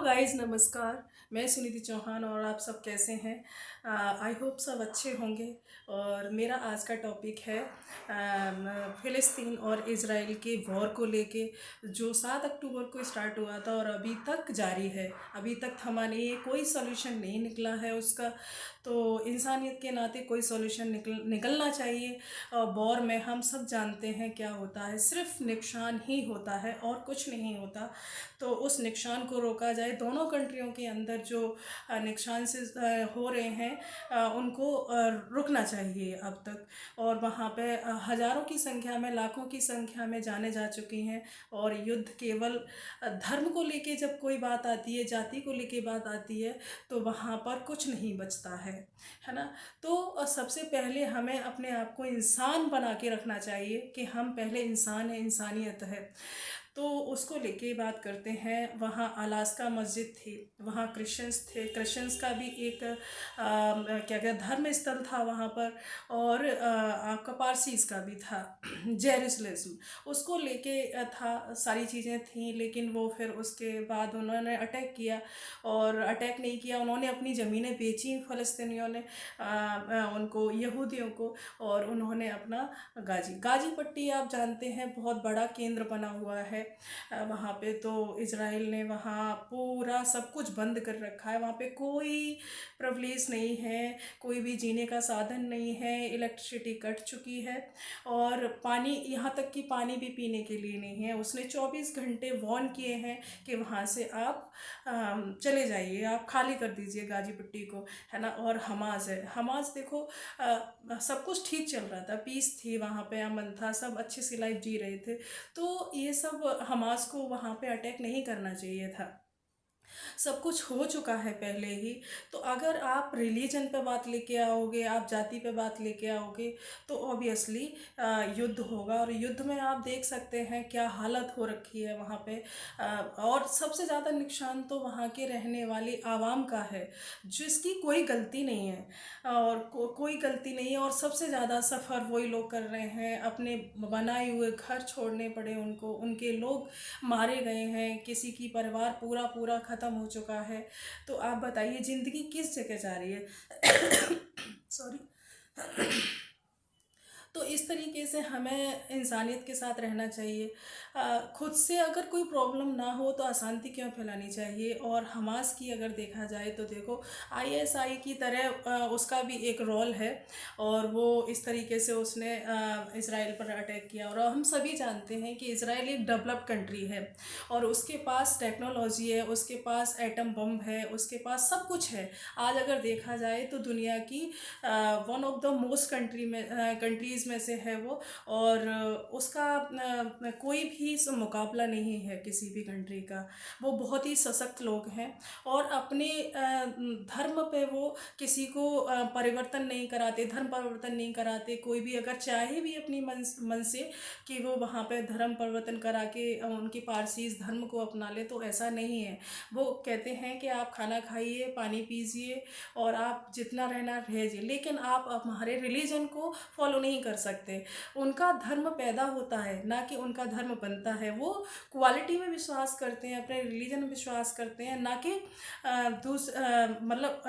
Guys, नमस्कार। मैं सुनिधि चौहान और आप सब कैसे हैं? आई होप सब अच्छे होंगे। और मेरा आज का टॉपिक है फ़िलिस्तीन और इज़राइल के वॉर को लेके, जो 7 अक्टूबर को स्टार्ट हुआ था और अभी तक जारी है। अभी तक थमा नहीं है, कोई सॉल्यूशन नहीं निकला है उसका। तो इंसानियत के नाते कोई सॉल्यूशन निकलना चाहिए। वॉर में हम सब जानते हैं क्या होता है, सिर्फ नुकसान ही होता है और कुछ नहीं होता। तो उस नुकसान को रोका जाए। दोनों कंट्रियों के अंदर जो नुकसान से हो रहे हैं, उनको रुकना चाहिए अब तक। और वहाँ पे हज़ारों की संख्या में, लाखों की संख्या में जाने जा चुकी हैं। और युद्ध केवल धर्म को लेके जब कोई बात आती है, जाति को लेके बात आती है, तो वहाँ पर कुछ नहीं बचता है ना। तो सबसे पहले हमें अपने आप को इंसान बना के रखना चाहिए कि हम पहले इंसान हैं, इंसानियत है। तो उसको लेके बात करते हैं। वहाँ अलास्का मस्जिद थी, वहाँ क्रिश्चियंस थे, क्रिश्चियंस का भी एक क्या क्या धर्म स्थल था वहाँ पर। और आपका पारसीस का भी था जेरूसलम, उसको लेके था। सारी चीज़ें थी, लेकिन वो फिर उसके बाद उन्होंने अटैक किया। और अटैक नहीं किया, उन्होंने अपनी ज़मीनें बेची फ़लस्तीनियों ने उनको, यहूदियों को। और उन्होंने अपना गाजी पट्टी आप जानते हैं, बहुत बड़ा केंद्र बना हुआ है वहाँ पे। तो इज़राइल ने वहाँ पूरा सब कुछ बंद कर रखा है। वहाँ पे कोई प्रिविलेज नहीं है, कोई भी जीने का साधन नहीं है, इलेक्ट्रिसिटी कट चुकी है। और पानी, यहाँ तक कि पानी भी पीने के लिए नहीं है। उसने 24 घंटे वॉर्न किए हैं कि वहाँ से आप चले जाइए, आप खाली कर दीजिए गाजी पट्टी को, है ना। और हमास है, हमास देखो, सब कुछ ठीक चल रहा था, पीस थी वहाँ पे, अमन था, सब अच्छी सी लाइफ जी रहे थे। तो ये सब हमास को वहाँ पे अटैक नहीं करना चाहिए था। सब कुछ हो चुका है पहले ही। तो अगर आप रिलीजन पे बात लेके आओगे, आप जाति पे बात लेके आओगे, तो ऑब्वियसली युद्ध होगा। और युद्ध में आप देख सकते हैं क्या हालत हो रखी है वहाँ पे। और सबसे ज़्यादा नुकसान तो वहाँ के रहने वाली आवाम का है, जिसकी कोई गलती नहीं है। और कोई गलती नहीं है। और सबसे ज़्यादा सफ़र वही लोग कर रहे हैं, अपने बनाए हुए घर छोड़ने पड़े उनको, उनके लोग मारे गए हैं, किसी की परिवार पूरा पूरा ख़त्म हो चुका है। तो आप बताइए ज़िंदगी किस जगह जा रही है? सॉरी। तो इस तरीके से हमें इंसानियत के साथ रहना चाहिए। खुद से अगर कोई प्रॉब्लम ना हो तो अशांति क्यों फैलानी चाहिए। और हमास की अगर देखा जाए तो देखो, आईएसआई की तरह उसका भी एक रोल है। और वो इस तरीके से उसने इसराइल पर अटैक किया। और हम सभी जानते हैं कि इसराइल एक डेवलप्ड कंट्री है, और उसके पास टेक्नोलॉजी है, उसके पास एटम बम है, उसके पास सब कुछ है। आज अगर देखा जाए तो दुनिया की one of the most countries में से है वो। और उसका कोई भी मुकाबला नहीं है किसी भी कंट्री का। वो बहुत ही सशक्त लोग हैं। और अपने धर्म पे वो किसी को परिवर्तन नहीं कराते, धर्म परिवर्तन नहीं कराते। कोई भी अगर चाहे भी अपनी मन से कि वो वहाँ पे धर्म परिवर्तन करा के उनकी पारसीज धर्म को अपना ले, तो ऐसा नहीं है। वो कहते हैं कि आप खाना खाइए, पानी पीजिए, और आप जितना रहना रहिए, लेकिन आप हमारे रिलीजन को फॉलो नहीं कर सकते। उनका धर्म पैदा होता है, ना कि उनका धर्म बनता है। वो क्वालिटी में विश्वास करते हैं, अपने रिलीजन में विश्वास करते हैं, ना कि मतलब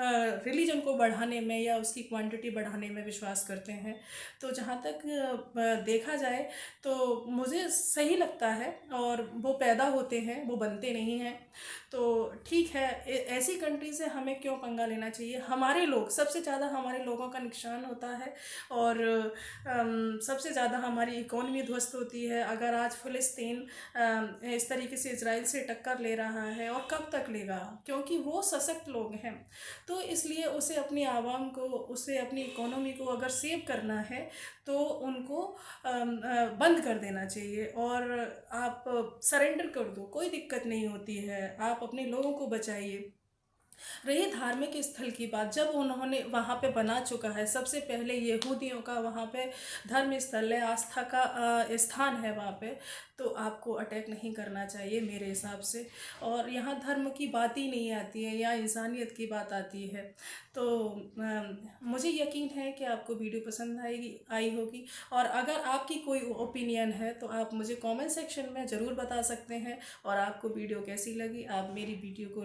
रिलीजन को बढ़ाने में या उसकी क्वांटिटी बढ़ाने में विश्वास करते हैं। तो जहाँ तक देखा जाए तो मुझे सही लगता है। और वो पैदा होते हैं, वो बनते नहीं हैं। तो ठीक है, ऐसी कंट्री से हमें क्यों पंगा लेना चाहिए। हमारे लोग, सबसे ज़्यादा हमारे लोगों का नुकसान होता है। और सबसे ज़्यादा हमारी इकोनॉमी ध्वस्त होती है। अगर आज फ़िलिस्तीन इस तरीके से इजराइल से टक्कर ले रहा है, और कब तक लेगा, क्योंकि वो सशक्त लोग हैं। तो इसलिए उसे अपनी आवाम को, उसे अपनी इकोनॉमी को अगर सेव करना है, तो उनको बंद कर देना चाहिए। और आप सरेंडर कर दो, कोई दिक्कत नहीं होती है, आप अपने लोगों को बचाइए। रही धार्मिक स्थल की बात, जब उन्होंने वहाँ पे बना चुका है, सबसे पहले यहूदियों का वहाँ पे धर्म स्थल है, आस्था का स्थान है वहाँ पे, तो आपको अटैक नहीं करना चाहिए मेरे हिसाब से। और यहाँ धर्म की बात ही नहीं आती है, यहाँ इंसानियत की बात आती है। तो मुझे यकीन है कि आपको वीडियो पसंद आई होगी। और अगर आपकी कोई ओपिनियन है तो आप मुझे कमेंट सेक्शन में ज़रूर बता सकते हैं। और आपको वीडियो कैसी लगी, आप मेरी वीडियो को